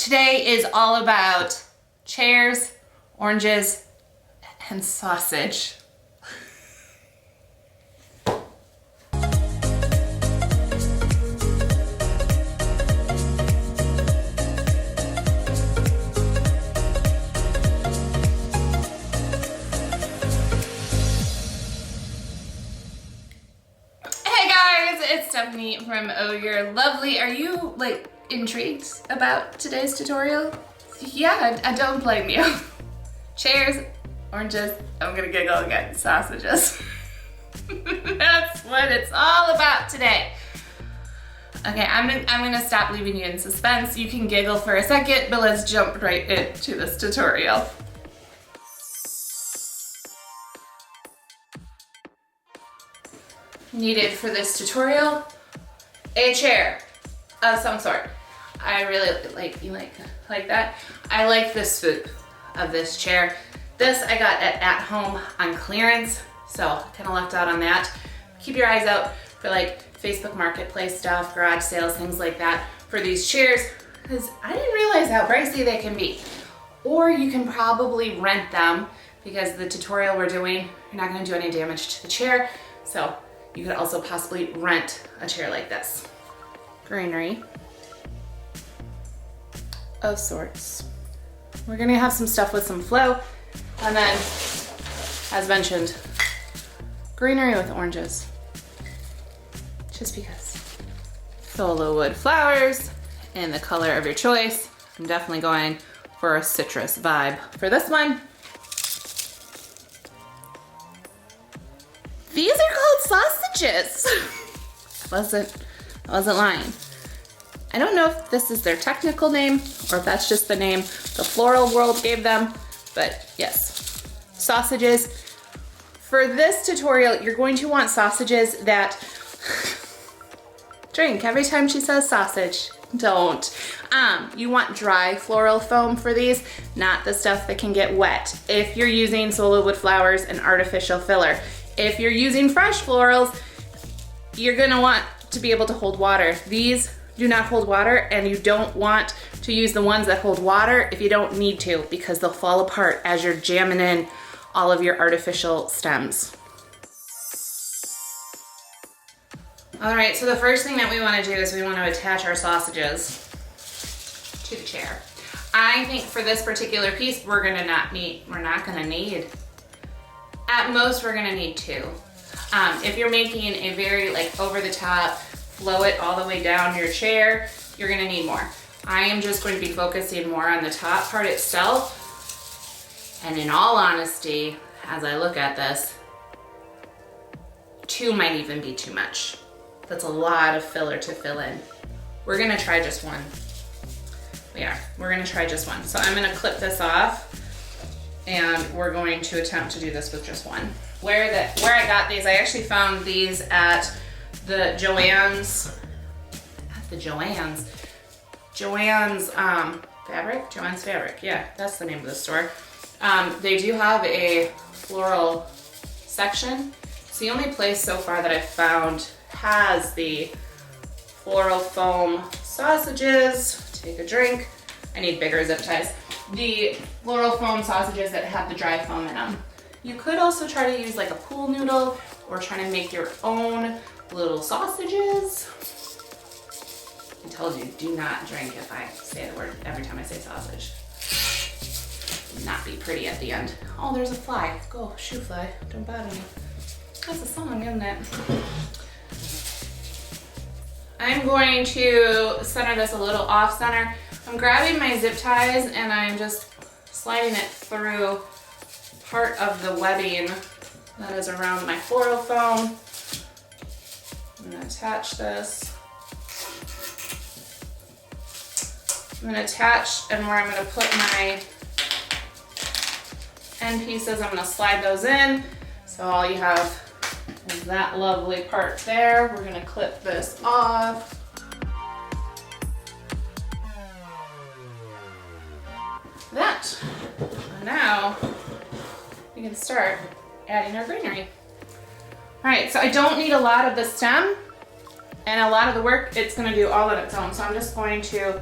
Today is all about chairs, oranges, and sausage. It's Stephanie from Oh You're Lovely. Are you like intrigued about today's tutorial? Yeah, I don't blame you. Chairs, oranges, I'm gonna giggle again, sausages. That's what it's all about today. Okay, I'm gonna stop leaving you in suspense. You can giggle for a second, but let's jump right into this tutorial. Needed for this tutorial, a chair of some sort. I really like that. I like the swoop of this chair. This I got at home on clearance, so kind of lucked out on that. Keep your eyes out for like Facebook Marketplace stuff, garage sales, things like that for these chairs, because I didn't realize how pricey they can be. Or you can probably rent them, because the tutorial we're doing, you're not gonna do any damage to the chair, so you could also possibly rent a chair like this. Greenery of sorts. We're gonna have some stuff with some flow, and then, as mentioned, greenery with oranges. Just because. Sola wood flowers in the color of your choice. I'm definitely going for a citrus vibe for this one. These are called sausages. I wasn't lying. I don't know if this is their technical name or if that's just the name the floral world gave them, but yes, sausages. For this tutorial, you're going to want sausages that drink every time she says sausage. Don't. You want dry floral foam for these, not the stuff that can get wet. If you're using Sola wood flowers and artificial filler. If you're using fresh florals, you're gonna want to be able to hold water. These do not hold water, and you don't want to use the ones that hold water if you don't need to, because they'll fall apart as you're jamming in all of your artificial stems. All right, so the first thing that we wanna do is we wanna attach our sausages to the chair. I think for this particular piece, we're not gonna need, at most we're gonna need two. If you're making a very over the top, flow it all the way down your chair, you're gonna need more. I am just going to be focusing more on the top part itself. And in all honesty, as I look at this, two might even be too much. That's a lot of filler to fill in. We're gonna try just one. We're gonna try just one. So I'm gonna clip this off, and we're going to attempt to do this with just one. Where I got these, I actually found these at the Joann's Fabric, yeah, that's the name of the store. They do have a floral section. It's the only place so far that I've found has the floral foam sausages. Take a drink. I need bigger zip ties. The floral foam sausages that have the dry foam in them. You could also try to use like a pool noodle or try to make your own little sausages. I told you, do not drink if I say the word every time I say sausage. Not be pretty at the end. Oh, there's a fly. Go, shoe fly. Don't bother me. That's a song, isn't it? I'm going to center this a little off center. I'm grabbing my zip ties and I'm just sliding it through part of the webbing that is around my floral foam. I'm gonna attach this. I'm gonna attach, and where I'm gonna put my end pieces, I'm gonna slide those in. So all you have is that lovely part there. We're gonna clip this off. That. And now we can start adding our greenery. All right, so I don't need a lot of the stem, and a lot of the work it's gonna do all on its own. So I'm just going to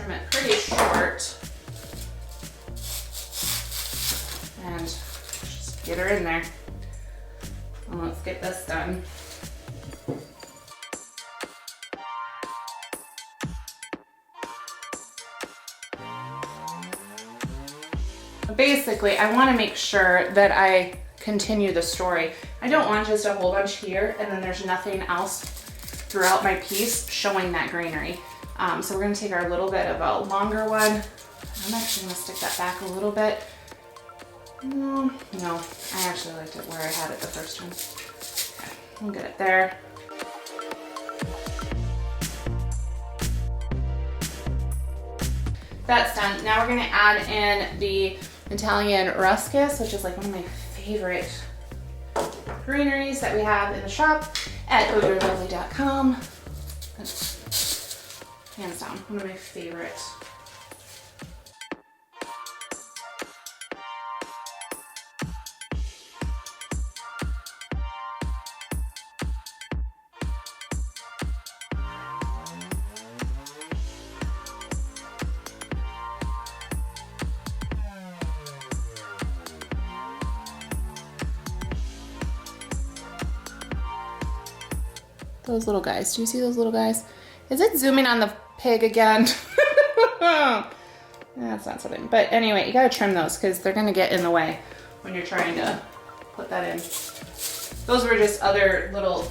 trim it pretty short. And just get her in there. And let's get this done. Basically, I want to make sure that I continue the story. I don't want just a whole bunch here and then there's nothing else throughout my piece showing that greenery. So we're going to take our little bit of a longer one. I'm actually going to stick that back a little bit. No, I actually liked it where I had it the first time. Okay, we'll get it there. That's done. Now we're going to add in the Italian ruscus, which is like one of my favorite greeneries that we have in the shop at odorlovely.com. Hands down, one of my favorite. Those little guys, do you see those little guys? Is it zooming on the pig again? That's not something, but anyway, you gotta trim those because they're gonna get in the way when you're trying to put that in. Those were just other little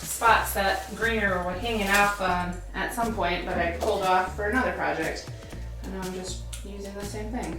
spots that Greenery were hanging off on at some point, but I pulled off for another project. And now I'm just using the same thing.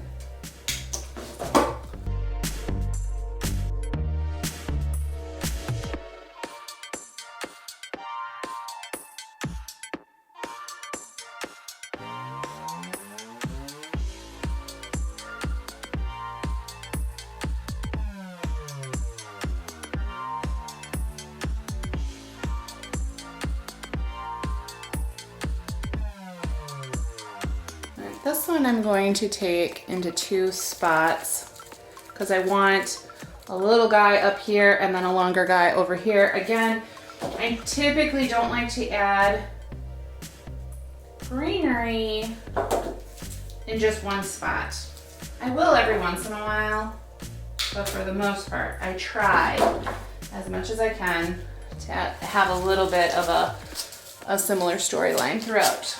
This one I'm going to take into 2 spots because I want a little guy up here and then a longer guy over here. Again, I typically don't like to add greenery in just one spot. I will every once in a while, but for the most part, I try as much as I can to have a little bit of a similar storyline throughout.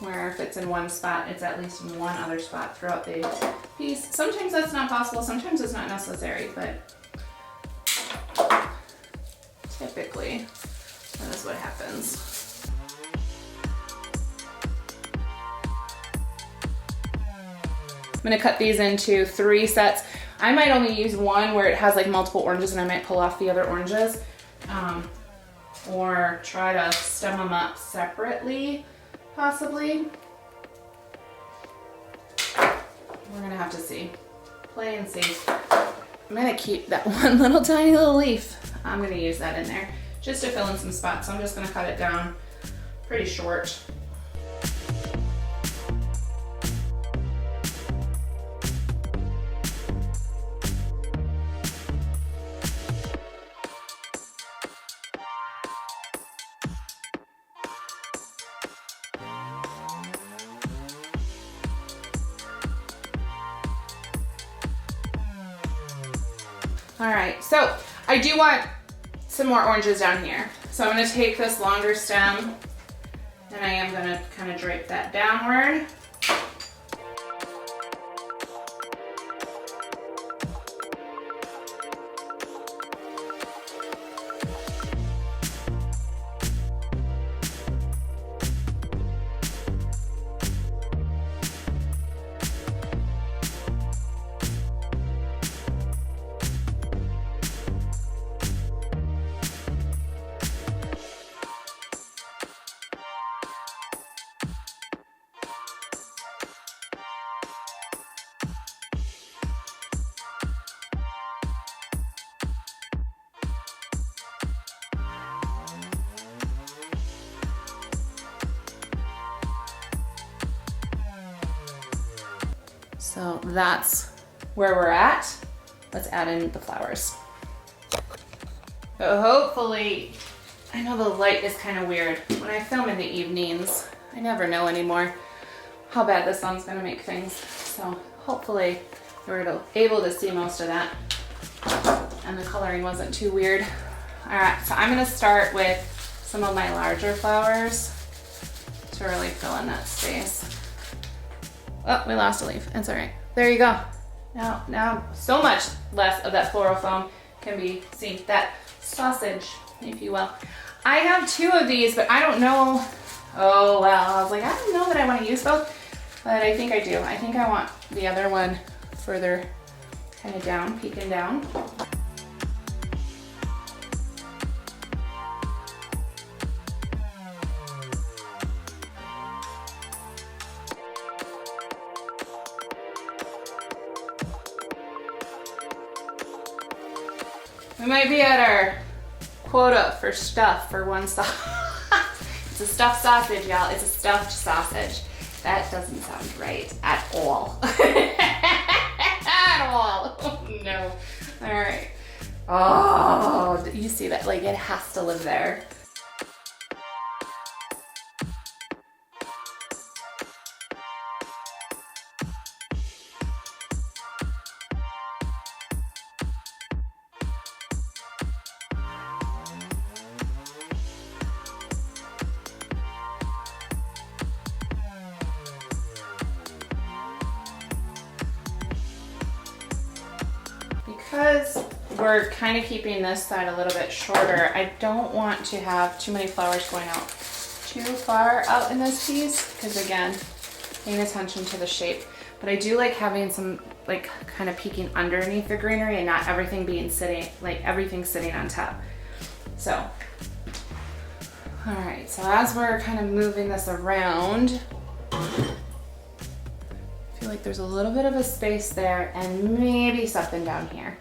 Where if it's in one spot, it's at least in one other spot throughout the piece. Sometimes that's not possible, sometimes it's not necessary, but typically that is what happens. I'm gonna cut these into 3 sets. I might only use one where it has like multiple oranges and I might pull off the other oranges, or try to stem them up separately. Possibly. We're gonna have to see. Play and see. I'm gonna keep that one little tiny little leaf. I'm gonna use that in there just to fill in some spots. So I'm just gonna cut it down pretty short. All right, so I do want some more oranges down here. So I'm gonna take this longer stem and I am gonna kind of drape that downward. So that's where we're at. Let's add in the flowers. So hopefully, I know the light is kind of weird. When I film in the evenings, I never know anymore. how bad this sun's gonna make things. So hopefully we're able to see most of that. And the coloring wasn't too weird. All right, so I'm gonna start with some of my larger flowers to really fill in that space. Oh, we lost a leaf, it's all right. There you go. Now so much less of that floral foam can be seen. That sausage, if you will. I have 2 of these, but I don't know. Oh, well, I was like, I don't know that I want to use both, but I think I do. I think I want the other one further kind of down, peeking down. We might be at our quota for stuff for one sausage. It's a stuffed sausage, y'all. It's a stuffed sausage. That doesn't sound right at all. At all. Oh, no. All right. Oh, you see that? Like, it has to live there. Because we're kind of keeping this side a little bit shorter, I don't want to have too many flowers going out too far out in this piece, because again, paying attention to the shape. But I do like having some like kind of peeking underneath the greenery and not everything being sitting, like everything sitting on top. So, all right, so as we're kind of moving this around, I feel like there's a little bit of a space there and maybe something down here.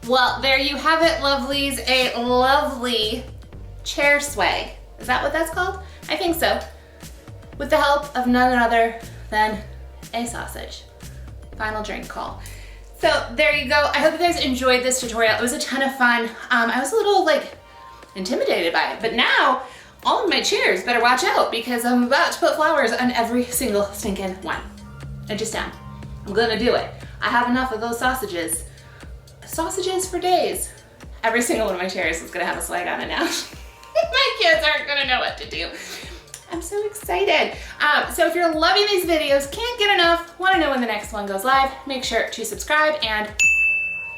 Well, there you have it, lovelies. A lovely chair sway. Is that what that's called? I think so. With the help of none other than a sausage. Final drink call. So there you go. I hope you guys enjoyed this tutorial. It was a ton of fun. I was a little like intimidated by it, but now all of my chairs better watch out because I'm about to put flowers on every single stinking one. I just am. I'm gonna do it. I have enough of those sausages. Sausages for days. Every single one of my chairs is gonna have a swag on it now. My kids aren't gonna know what to do. I'm so excited. So if you're loving these videos, can't get enough, wanna know when the next one goes live, make sure to subscribe and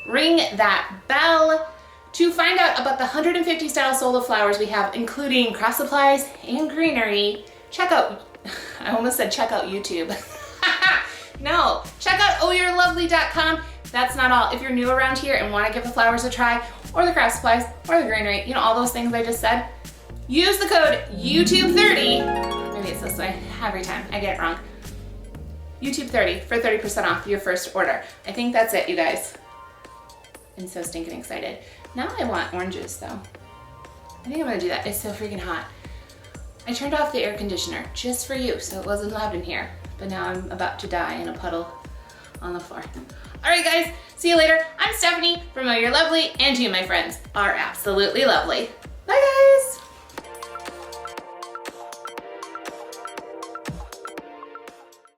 ring that bell to find out about the 150 style Sola flowers we have, including cross supplies and greenery. Check out, I almost said check out YouTube. No, check out ohyourlovely.com. That's not all. If you're new around here and want to give the flowers a try, or the craft supplies, or the greenery, you know, all those things I just said, use the code YouTube30. Maybe it's this way every time. I get it wrong. YouTube30 for 30% off your first order. I think that's it, you guys. I'm so stinking excited. Now I want orange juice, though. I think I'm gonna do that. It's so freaking hot. I turned off the air conditioner just for you, so it wasn't loud in here. But now I'm about to die in a puddle on the floor. All right, guys, see you later. I'm Stephanie from Oh You're Lovely, and you, my friends, are absolutely lovely. Bye, guys.